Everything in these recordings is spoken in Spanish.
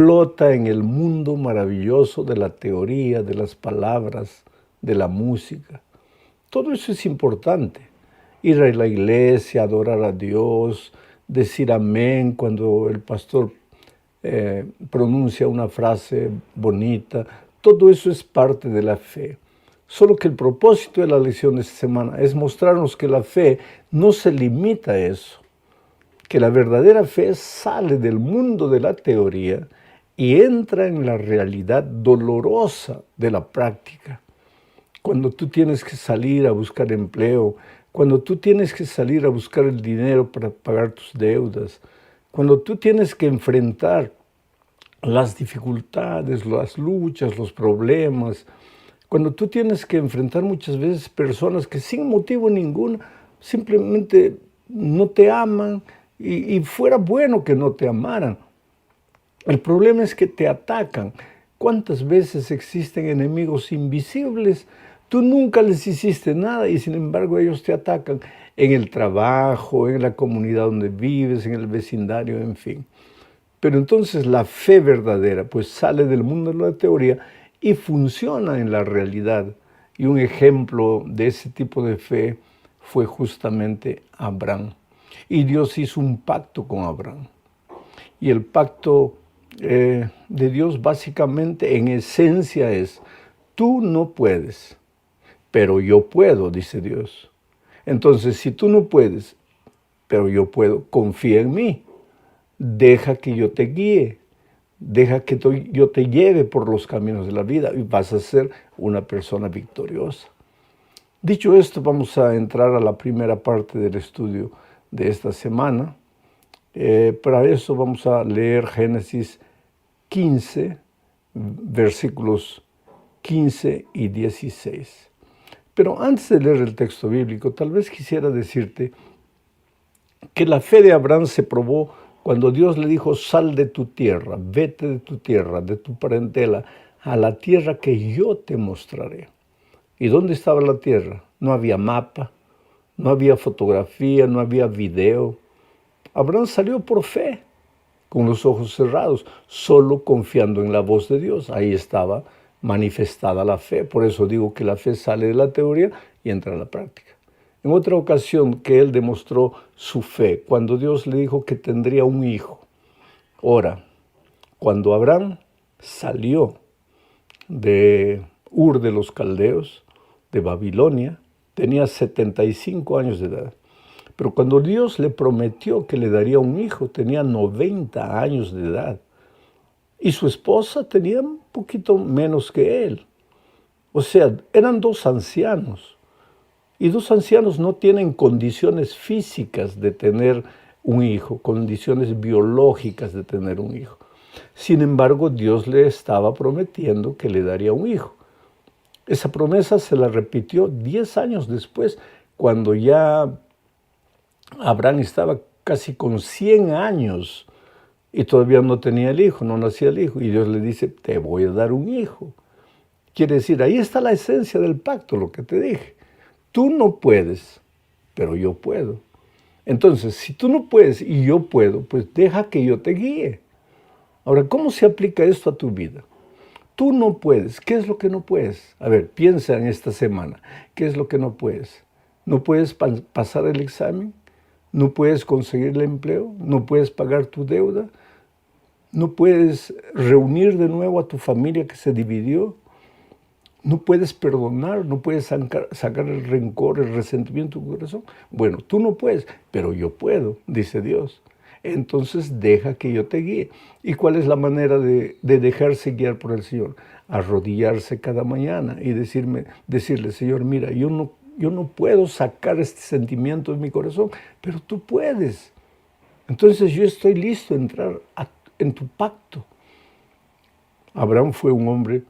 Flota en el mundo maravilloso de la teoría, de las palabras, de la música. Todo eso es importante. Ir a la iglesia, adorar a Dios, decir amén cuando el pastor pronuncia una frase bonita. Todo eso es parte de la fe. Solo que el propósito de la lección de esta semana es mostrarnos que la fe no se limita a eso, que la verdadera fe sale del mundo de la teoría y entra en la realidad dolorosa de la práctica. Cuando tú tienes que salir a buscar empleo, cuando tú tienes que salir a buscar el dinero para pagar tus deudas, cuando tú tienes que enfrentar las dificultades, las luchas, los problemas, cuando tú tienes que enfrentar muchas veces personas que sin motivo ninguno simplemente no te aman y fuera bueno que no te amaran. El problema es que te atacan. ¿Cuántas veces existen enemigos invisibles? Tú nunca les hiciste nada y sin embargo ellos te atacan en el trabajo, en la comunidad donde vives, en el vecindario, en fin. Pero entonces la fe verdadera pues sale del mundo de la teoría y funciona en la realidad. Y un ejemplo de ese tipo de fe fue justamente Abraham. Y Dios hizo un pacto con Abraham. Y el pacto de Dios básicamente en esencia es: tú no puedes, pero yo puedo, dice Dios. Entonces, si tú no puedes, pero yo puedo, confía en mí. Deja que yo te guíe. Deja que yo te lleve por los caminos de la vida y vas a ser una persona victoriosa. Dicho esto, vamos a entrar a la primera parte del estudio de esta semana. Para eso vamos a leer Génesis 15, versículos 15 y 16. Pero antes de leer el texto bíblico, tal vez quisiera decirte que la fe de Abraham se probó cuando Dios le dijo: sal de tu tierra, vete de tu tierra, de tu parentela, a la tierra que yo te mostraré. ¿Y dónde estaba la tierra? No había mapa, no había fotografía, no había video. Abraham salió por fe, con los ojos cerrados, solo confiando en la voz de Dios. Ahí estaba manifestada la fe. Por eso digo que la fe sale de la teoría y entra a la práctica. En otra ocasión que él demostró su fe, cuando Dios le dijo que tendría un hijo. Ahora, cuando Abraham salió de Ur de los Caldeos, de Babilonia, tenía 75 años de edad. Pero cuando Dios le prometió que le daría un hijo, tenía 90 años de edad. Y su esposa tenía un poquito menos que él. O sea, eran dos ancianos. Y dos ancianos no tienen condiciones físicas de tener un hijo, condiciones biológicas de tener un hijo. Sin embargo, Dios le estaba prometiendo que le daría un hijo. Esa promesa se la repitió 10 años después, cuando ya Abraham estaba casi con 100 años y todavía no tenía el hijo, no nacía el hijo. Y Dios le dice: te voy a dar un hijo. Quiere decir, ahí está la esencia del pacto, lo que te dije. Tú no puedes, pero yo puedo. Entonces, si tú no puedes y yo puedo, pues deja que yo te guíe. Ahora, ¿cómo se aplica esto a tu vida? Tú no puedes. ¿Qué es lo que no puedes? A ver, piensa en esta semana. ¿Qué es lo que no puedes? ¿No puedes pasar el examen? ¿No puedes conseguir el empleo? ¿No puedes pagar tu deuda? ¿No puedes reunir de nuevo a tu familia que se dividió? ¿No puedes perdonar? ¿No puedes sacar el rencor, el resentimiento de tu corazón? Bueno, tú no puedes, pero yo puedo, dice Dios. Entonces deja que yo te guíe. ¿Y cuál es la manera de dejarse guiar por el Señor? Arrodillarse cada mañana y decirle: Señor, mira, yo no puedo sacar este sentimiento de mi corazón, pero tú puedes. Entonces yo estoy listo a entrar en tu pacto. Abraham fue un hombre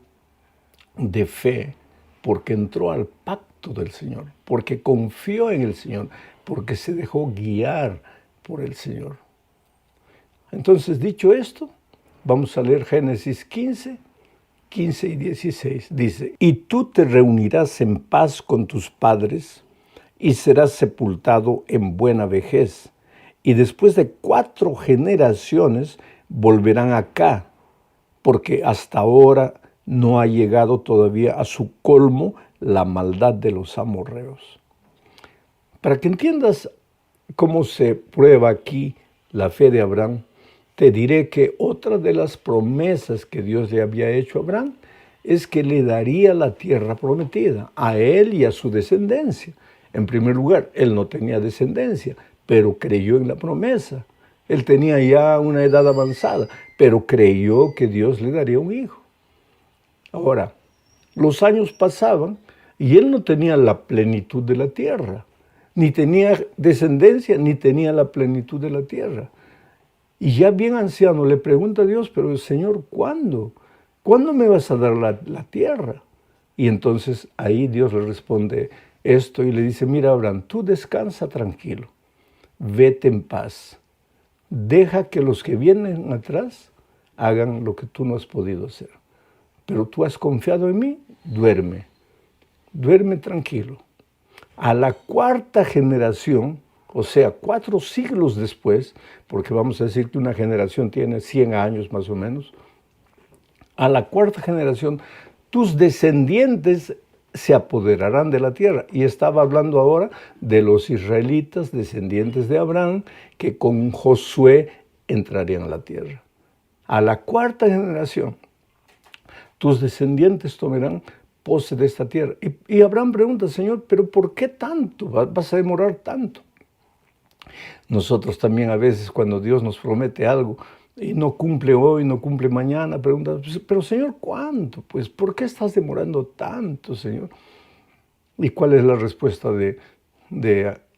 de fe porque entró al pacto del Señor, porque confió en el Señor, porque se dejó guiar por el Señor. Entonces, dicho esto, vamos a leer Génesis 15 y 16. Dice: y tú te reunirás en paz con tus padres y serás sepultado en buena vejez. Y después de 4 generaciones volverán acá, porque hasta ahora no ha llegado todavía a su colmo la maldad de los amorreos. Para que entiendas cómo se prueba aquí la fe de Abraham, te diré que otra de las promesas que Dios le había hecho a Abraham es que le daría la tierra prometida a él y a su descendencia. En primer lugar, él no tenía descendencia, pero creyó en la promesa. Él tenía ya una edad avanzada, pero creyó que Dios le daría un hijo. Ahora, los años pasaban y él no tenía la plenitud de la tierra, ni tenía descendencia, ni tenía la plenitud de la tierra. Y ya bien anciano le pregunta a Dios, pero Señor, ¿cuándo? ¿Cuándo me vas a dar la tierra? Y entonces ahí Dios le responde esto y le dice, mira Abraham, tú descansa tranquilo, vete en paz, deja que los que vienen atrás hagan lo que tú no has podido hacer. Pero tú has confiado en mí, duerme tranquilo. A la cuarta generación, o sea, 4 siglos después, porque vamos a decir que una generación tiene 100 años más o menos, a la cuarta generación, tus descendientes se apoderarán de la tierra. Y estaba hablando ahora de los israelitas, descendientes de Abraham, que con Josué entrarían a la tierra. A la cuarta generación, tus descendientes tomarán pose de esta tierra. Y Abraham pregunta, Señor, ¿pero por qué tanto? ¿Vas a demorar tanto? Nosotros también a veces cuando Dios nos promete algo y no cumple hoy, no cumple mañana, pregunta, pero Señor, ¿cuánto? Pues, ¿por qué estás demorando tanto, Señor? ¿Y cuál es la respuesta de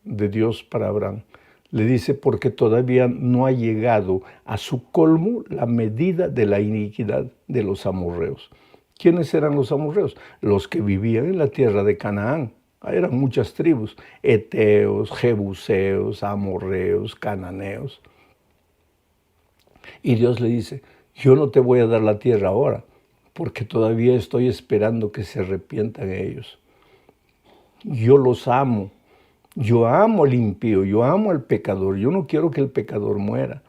Dios para Abraham? Le dice, porque todavía no ha llegado a su colmo la medida de la iniquidad de los amorreos. ¿Quiénes eran los amorreos? Los que vivían en la tierra de Canaán. Eran muchas tribus, eteos, jebuseos, amorreos, cananeos. Y Dios le dice, yo no te voy a dar la tierra ahora, porque todavía estoy esperando que se arrepientan ellos. Yo los amo. Yo amo al impío, yo amo al pecador, yo no quiero que el pecador muera.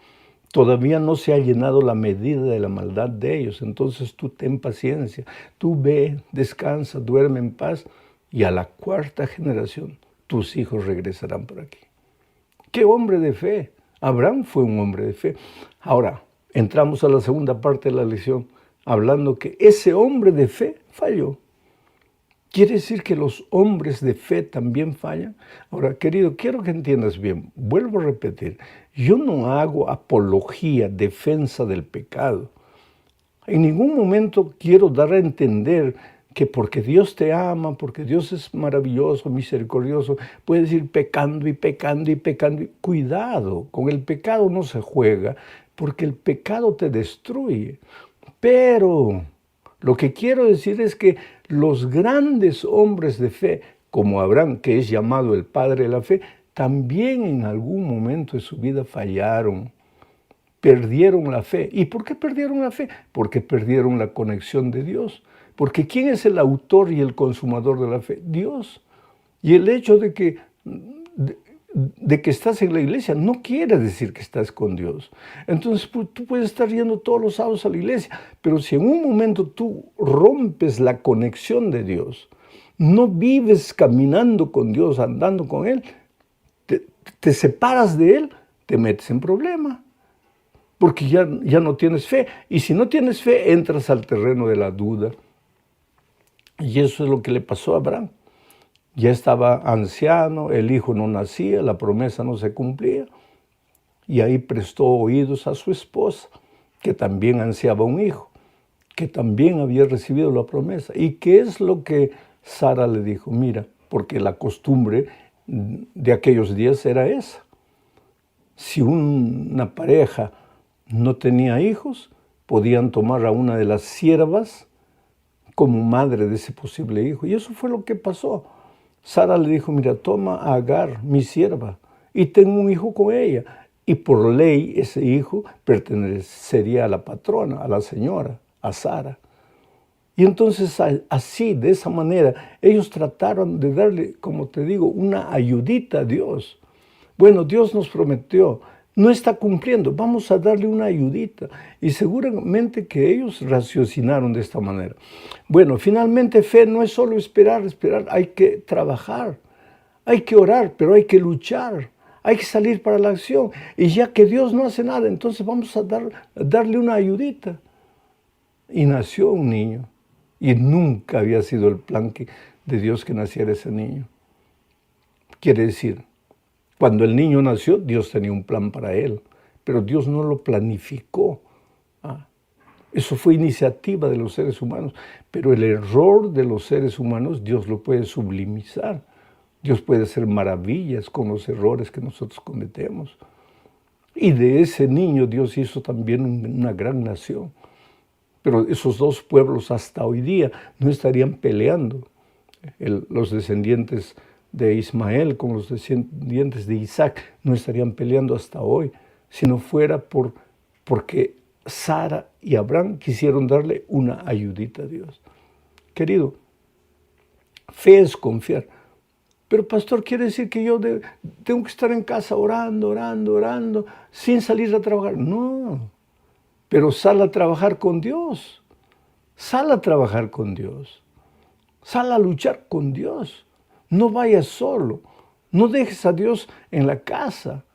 Todavía no se ha llenado la medida de la maldad de ellos, entonces tú ten paciencia, tú ve, descansa, duerme en paz y a la cuarta generación tus hijos regresarán por aquí. ¡Qué hombre de fe! Abraham fue un hombre de fe. Ahora, entramos a la segunda parte de la lección, hablando que ese hombre de fe falló. ¿Quiere decir que los hombres de fe también fallan? Ahora, querido, quiero que entiendas bien. Vuelvo a repetir, yo no hago apología, defensa del pecado. En ningún momento quiero dar a entender que porque Dios te ama, porque Dios es maravilloso, misericordioso, puedes ir pecando y pecando y pecando. Cuidado, con el pecado no se juega, porque el pecado te destruye. Pero lo que quiero decir es que los grandes hombres de fe, como Abraham, que es llamado el padre de la fe, también en algún momento de su vida fallaron, perdieron la fe. ¿Y por qué perdieron la fe? Porque perdieron la conexión de Dios. Porque ¿quién es el autor y el consumador de la fe? Dios. Y el hecho de que estás en la iglesia no quiere decir que estás con Dios. Entonces tú puedes estar yendo todos los sábados a la iglesia, pero si en un momento tú rompes la conexión de Dios, no vives caminando con Dios, andando con Él, te separas de Él, te metes en problema, porque ya no tienes fe. Y si no tienes fe, entras al terreno de la duda. Y eso es lo que le pasó a Abraham. Ya estaba anciano, el hijo no nacía, la promesa no se cumplía. Y ahí prestó oídos a su esposa, que también ansiaba un hijo, que también había recibido la promesa. ¿Y qué es lo que Sara le dijo? Mira, porque la costumbre de aquellos días era esa. Si una pareja no tenía hijos, podían tomar a una de las siervas como madre de ese posible hijo. Y eso fue lo que pasó. Sara le dijo, mira, toma a Agar, mi sierva, y tengo un hijo con ella. Y por ley ese hijo pertenecería a la patrona, a la señora, a Sara. Y entonces así, de esa manera, ellos trataron de darle, como te digo, una ayudita a Dios. Bueno, Dios nos prometió no está cumpliendo, vamos a darle una ayudita. Y seguramente que ellos raciocinaron de esta manera. Bueno, finalmente fe no es solo esperar, hay que trabajar, hay que orar, pero hay que luchar, hay que salir para la acción. Y ya que Dios no hace nada, entonces vamos a darle una ayudita. Y nació un niño, y nunca había sido el plan de Dios que naciera ese niño. Quiere decir, cuando el niño nació, Dios tenía un plan para él, pero Dios no lo planificó. Eso fue iniciativa de los seres humanos, pero el error de los seres humanos Dios lo puede sublimizar. Dios puede hacer maravillas con los errores que nosotros cometemos. Y de ese niño Dios hizo también una gran nación. Pero esos dos pueblos hasta hoy día no estarían peleando. Los descendientes de Ismael con los descendientes de Isaac no estarían peleando hasta hoy, si no fuera porque Sara y Abraham quisieron darle una ayudita a Dios. Querido, fe es confiar. Pero pastor, ¿quiere decir que yo tengo que estar en casa orando, sin salir a trabajar? No, pero sal a trabajar con Dios. Sal a trabajar con Dios. Sal a luchar con Dios. No vayas solo. No dejes a Dios en la casa.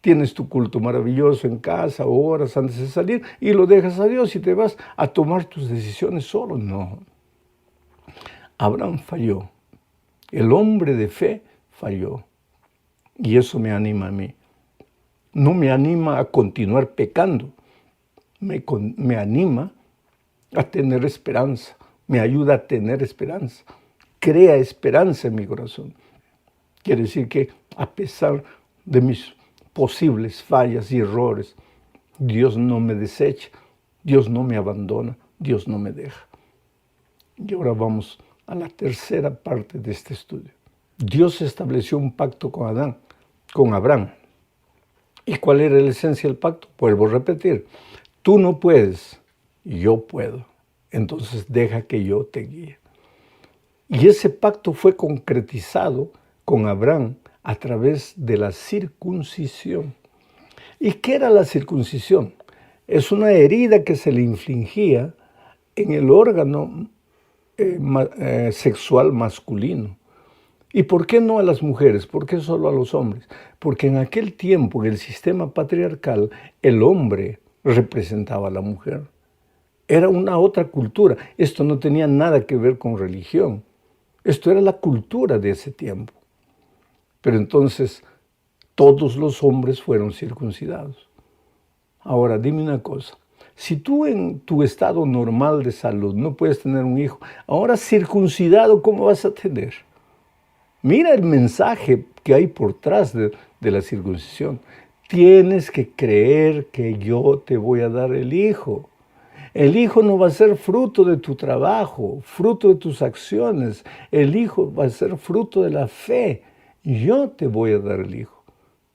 Tienes tu culto maravilloso en casa, horas antes de salir, y lo dejas a Dios y te vas a tomar tus decisiones solo. No. Abraham falló. El hombre de fe falló. Y eso me anima a mí. No me anima a continuar pecando. Me anima a tener esperanza. Me ayuda a tener esperanza. Crea esperanza en mi corazón. Quiere decir que a pesar de mis posibles fallas y errores, Dios no me desecha, Dios no me abandona, Dios no me deja. Y ahora vamos a la tercera parte de este estudio. Dios estableció un pacto con Abraham. ¿Y cuál era la esencia del pacto? Vuelvo a repetir, tú no puedes, yo puedo. Entonces deja que yo te guíe. Y ese pacto fue concretizado con Abraham a través de la circuncisión. ¿Y qué era la circuncisión? Es una herida que se le infligía en el órgano sexual masculino. ¿Y por qué no a las mujeres? ¿Por qué solo a los hombres? Porque en aquel tiempo, en el sistema patriarcal, el hombre representaba a la mujer. Era una otra cultura. Esto no tenía nada que ver con religión. Esto era la cultura de ese tiempo. Pero entonces, todos los hombres fueron circuncidados. Ahora, dime una cosa. Si tú en tu estado normal de salud no puedes tener un hijo, ahora circuncidado, ¿cómo vas a tener? Mira el mensaje que hay por detrás de la circuncisión. Tienes que creer que yo te voy a dar el hijo. El hijo no va a ser fruto de tu trabajo, fruto de tus acciones. El hijo va a ser fruto de la fe. Yo te voy a dar el hijo.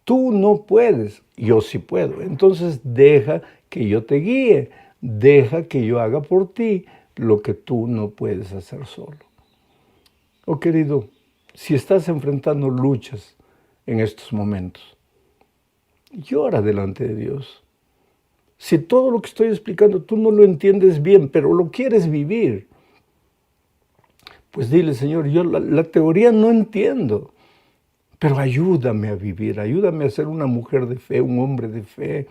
Tú no puedes, yo sí puedo. Entonces deja que yo te guíe. Deja que yo haga por ti lo que tú no puedes hacer solo. Oh, querido, si estás enfrentando luchas en estos momentos, llora delante de Dios. Si todo lo que estoy explicando tú no lo entiendes bien, pero lo quieres vivir, pues dile, Señor, yo la teoría no entiendo, pero ayúdame a vivir, ayúdame a ser una mujer de fe, un hombre de fe,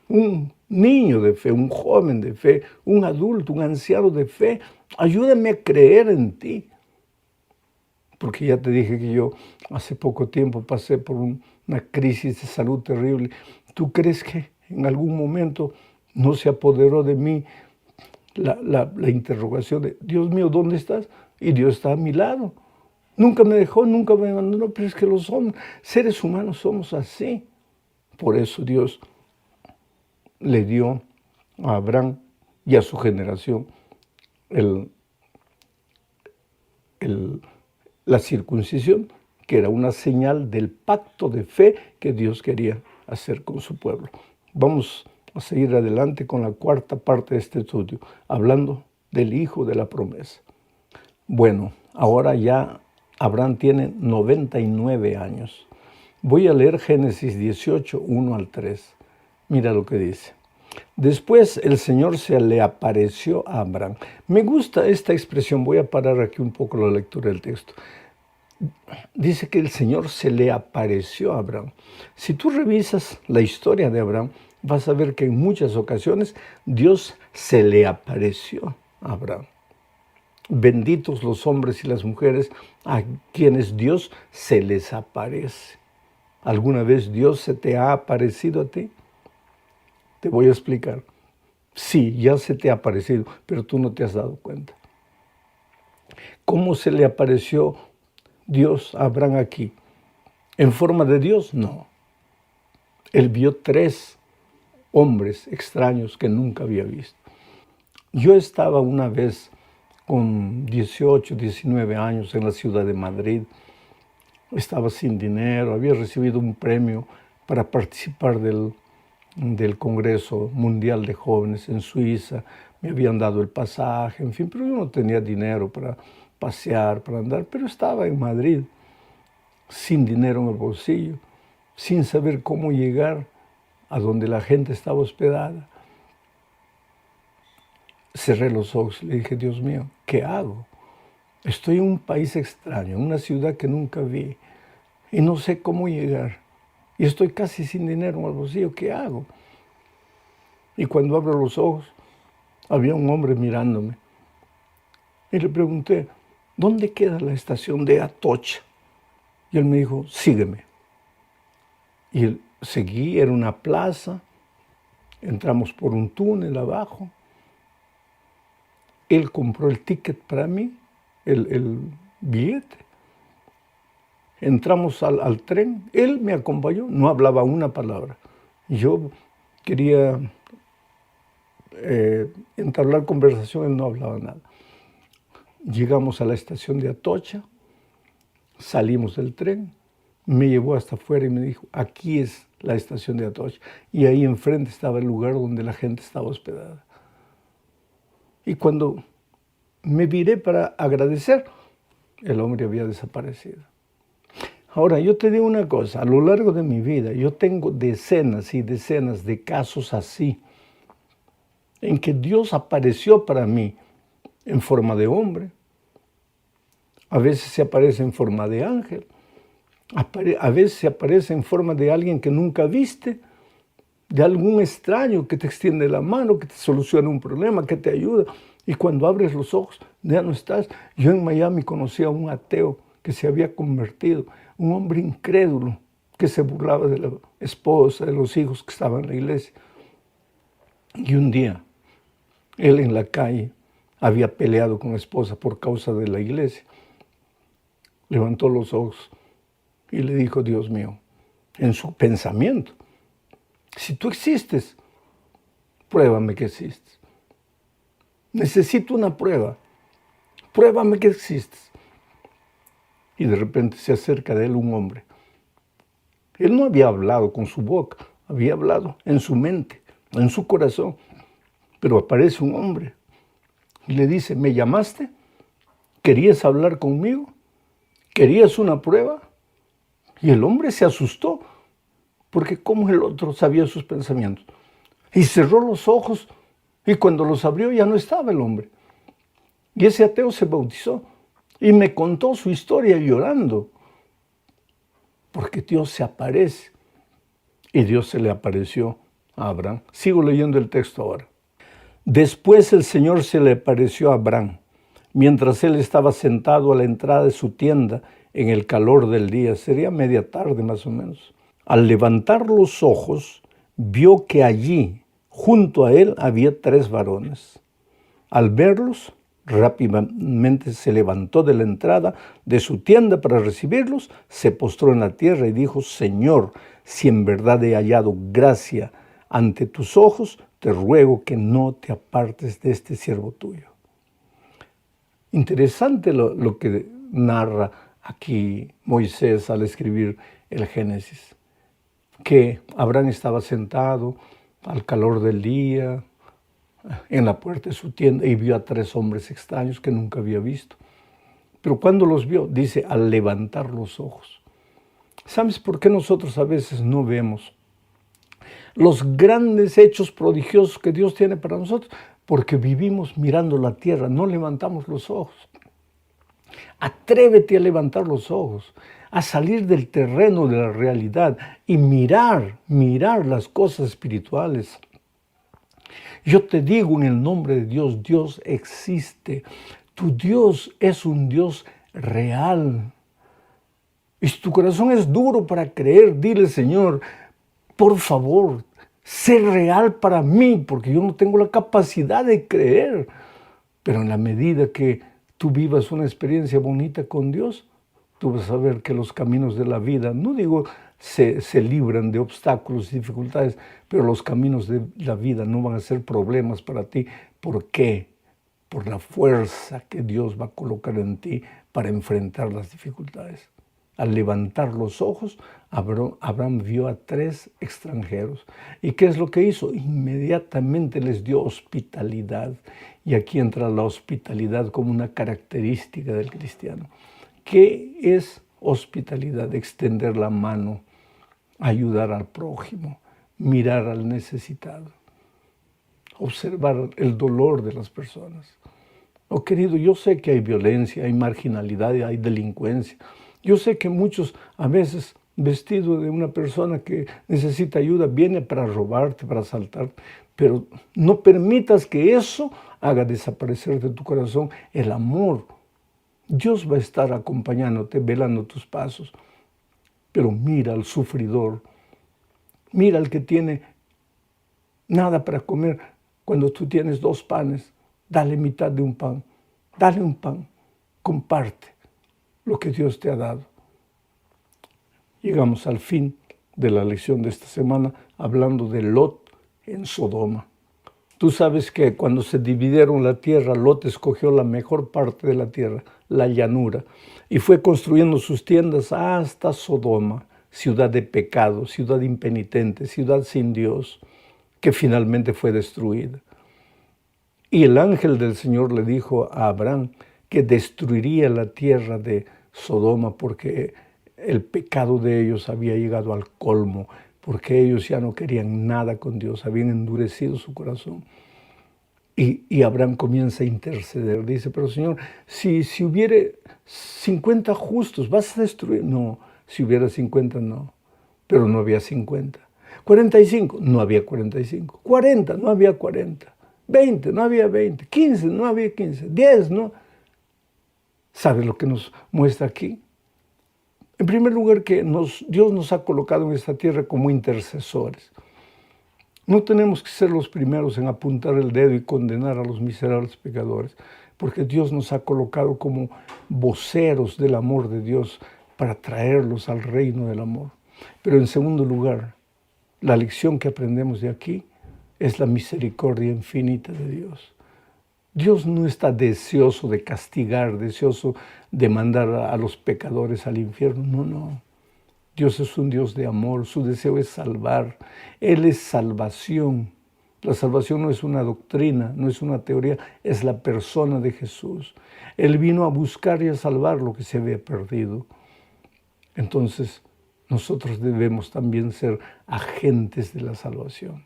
un niño de fe, un joven de fe, un adulto, un anciano de fe. Ayúdame a creer en ti. Porque ya te dije que yo hace poco tiempo pasé por una crisis de salud terrible. ¿Tú crees que en algún momento no se apoderó de mí la interrogación de, Dios mío, ¿dónde estás? Y Dios está a mi lado. Nunca me dejó, nunca me abandonó, pero es que los seres humanos somos así. Por eso Dios le dio a Abraham y a su generación la circuncisión, que era una señal del pacto de fe que Dios quería hacer con su pueblo. Vamos a seguir adelante con la cuarta parte de este estudio, hablando del hijo de la promesa. Bueno, ahora ya Abraham tiene 99 años. Voy a leer Génesis 18, 1 al 3. Mira lo que dice. Después el Señor se le apareció a Abraham. Me gusta esta expresión, voy a parar aquí un poco la lectura del texto. Dice que el Señor se le apareció a Abraham. Si tú revisas la historia de Abraham, vas a ver que en muchas ocasiones Dios se le apareció a Abraham. Benditos los hombres y las mujeres a quienes Dios se les aparece. ¿Alguna vez Dios se te ha aparecido a ti? Te voy a explicar. Sí, ya se te ha aparecido, pero tú no te has dado cuenta. ¿Cómo se le apareció Dios a Abraham aquí? ¿En forma de Dios? No. Él vio 3 hombres extraños que nunca había visto. Yo estaba una vez con 18, 19 años en la ciudad de Madrid. Estaba sin dinero, había recibido un premio para participar del Congreso Mundial de Jóvenes en Suiza. Me habían dado el pasaje, en fin, pero yo no tenía dinero para pasear, para andar, pero estaba en Madrid, sin dinero en el bolsillo, sin saber cómo llegar a donde la gente estaba hospedada. Cerré los ojos y le dije, Dios mío, ¿qué hago? Estoy en un país extraño, en una ciudad que nunca vi, y no sé cómo llegar. Y estoy casi sin dinero en el bolsillo, ¿qué hago? Y cuando abro los ojos, había un hombre mirándome. Y le pregunté, ¿dónde queda la estación de Atocha? Y él me dijo, sígueme. Y seguí, era una plaza, entramos por un túnel abajo. Él compró el ticket para mí, el billete. Entramos al tren, él me acompañó, no hablaba una palabra. Yo quería entablar conversación, él no hablaba nada. Llegamos a la estación de Atocha, salimos del tren, me llevó hasta afuera y me dijo, aquí es la estación de Atocha. Y ahí enfrente estaba el lugar donde la gente estaba hospedada. Y cuando me viré para agradecer, el hombre había desaparecido. Ahora, yo te digo una cosa, a lo largo de mi vida yo tengo decenas y decenas de casos así, en que Dios apareció para mí en forma de hombre, a veces se aparece en forma de ángel, a veces se aparece en forma de alguien que nunca viste, de algún extraño que te extiende la mano, que te soluciona un problema, que te ayuda. Y cuando abres los ojos, ya no estás. Yo en Miami conocí a un ateo que se había convertido, un hombre incrédulo que se burlaba de la esposa, de los hijos que estaban en la iglesia. Y un día, él en la calle había peleado con la esposa por causa de la iglesia. Levantó los ojos y le dijo, Dios mío, en su pensamiento, si tú existes, pruébame que existes. Necesito una prueba. Pruébame que existes. Y de repente se acerca de él un hombre. Él no había hablado con su boca, había hablado en su mente, en su corazón. Pero aparece un hombre y le dice, ¿me llamaste? ¿Querías hablar conmigo? ¿Querías una prueba? Y el hombre se asustó, porque como el otro sabía sus pensamientos. Y cerró los ojos, y cuando los abrió ya no estaba el hombre. Y ese ateo se bautizó, y me contó su historia llorando, porque Dios se aparece, y Dios se le apareció a Abraham. Sigo leyendo el texto ahora. Después el Señor se le apareció a Abraham, mientras él estaba sentado a la entrada de su tienda en el calor del día, sería media tarde más o menos. Al levantar los ojos, vio que allí, junto a él, había 3 varones. Al verlos, rápidamente se levantó de la entrada de su tienda para recibirlos, se postró en la tierra y dijo, Señor, si en verdad he hallado gracia ante tus ojos, te ruego que no te apartes de este siervo tuyo. Interesante lo que narra aquí Moisés al escribir el Génesis, que Abraham estaba sentado al calor del día en la puerta de su tienda y vio a 3 hombres extraños que nunca había visto. Pero cuando los vio, dice, al levantar los ojos. ¿Sabes por qué nosotros a veces no vemos los grandes hechos prodigiosos que Dios tiene para nosotros? Porque vivimos mirando la tierra, no levantamos los ojos. Atrévete a levantar los ojos, a salir del terreno de la realidad y mirar las cosas espirituales. Yo te digo en el nombre de Dios, Dios existe. Tu Dios es un Dios real. Y si tu corazón es duro para creer, dile, Señor, por favor, sé real para mí, porque yo no tengo la capacidad de creer. Pero en la medida que tú vivas una experiencia bonita con Dios, tú vas a ver que los caminos de la vida, no digo se libran de obstáculos y dificultades, pero los caminos de la vida no van a ser problemas para ti. ¿Por qué? Por la fuerza que Dios va a colocar en ti para enfrentar las dificultades. Al levantar los ojos, Abraham vio a 3 extranjeros. ¿Y qué es lo que hizo? Inmediatamente les dio hospitalidad. Y aquí entra la hospitalidad como una característica del cristiano. ¿Qué es hospitalidad? Extender la mano, ayudar al prójimo, mirar al necesitado, observar el dolor de las personas. Oh, querido, yo sé que hay violencia, hay marginalidad, hay delincuencia. Yo sé que muchos, a veces, vestidos de una persona que necesita ayuda, viene para robarte, para asaltarte. Pero no permitas que eso haga desaparecer de tu corazón el amor. Dios va a estar acompañándote, velando tus pasos. Pero mira al sufridor, mira al que tiene nada para comer. Cuando tú tienes 2 panes, dale mitad de un pan, dale un pan, comparte lo que Dios te ha dado. Llegamos al fin de la lección de esta semana hablando de Lot en Sodoma. Tú sabes que cuando se dividieron la tierra, Lot escogió la mejor parte de la tierra, la llanura, y fue construyendo sus tiendas hasta Sodoma, ciudad de pecado, ciudad impenitente, ciudad sin Dios, que finalmente fue destruida. Y el ángel del Señor le dijo a Abraham que destruiría la tierra de Sodoma porque el pecado de ellos había llegado al colmo, porque ellos ya no querían nada con Dios, habían endurecido su corazón. Y Abraham comienza a interceder, dice, pero Señor, si hubiere 50 justos, ¿vas a destruir? No, si hubiera 50, no, pero no había 50. 45, no había 45. 40, no había 40. 20, no había 20. 15, no había 15. 10, no. ¿Sabes lo que nos muestra aquí? En primer lugar, que Dios nos ha colocado en esta tierra como intercesores. No tenemos que ser los primeros en apuntar el dedo y condenar a los miserables pecadores, porque Dios nos ha colocado como voceros del amor de Dios para traerlos al reino del amor. Pero en segundo lugar, la lección que aprendemos de aquí es la misericordia infinita de Dios. Dios no está deseoso de castigar, deseoso de mandar a los pecadores al infierno. No, no. Dios es un Dios de amor, su deseo es salvar. Él es salvación. La salvación no es una doctrina, no es una teoría, es la persona de Jesús. Él vino a buscar y a salvar lo que se había perdido. Entonces, nosotros debemos también ser agentes de la salvación.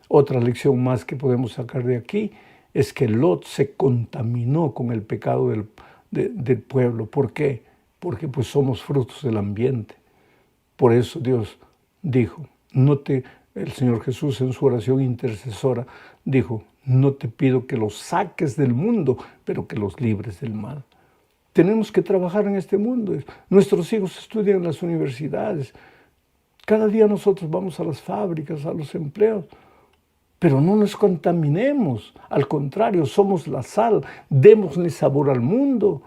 Otra lección más que podemos sacar de aquí es que Lot se contaminó con el pecado del pueblo. ¿Por qué? Porque pues somos frutos del ambiente. Por eso Dios dijo, el Señor Jesús en su oración intercesora dijo, no te pido que los saques del mundo, pero que los libres del mal. Tenemos que trabajar en este mundo. Nuestros hijos estudian en las universidades. Cada día nosotros vamos a las fábricas, a los empleos. Pero no nos contaminemos. Al contrario, somos la sal. Démosle sabor al mundo.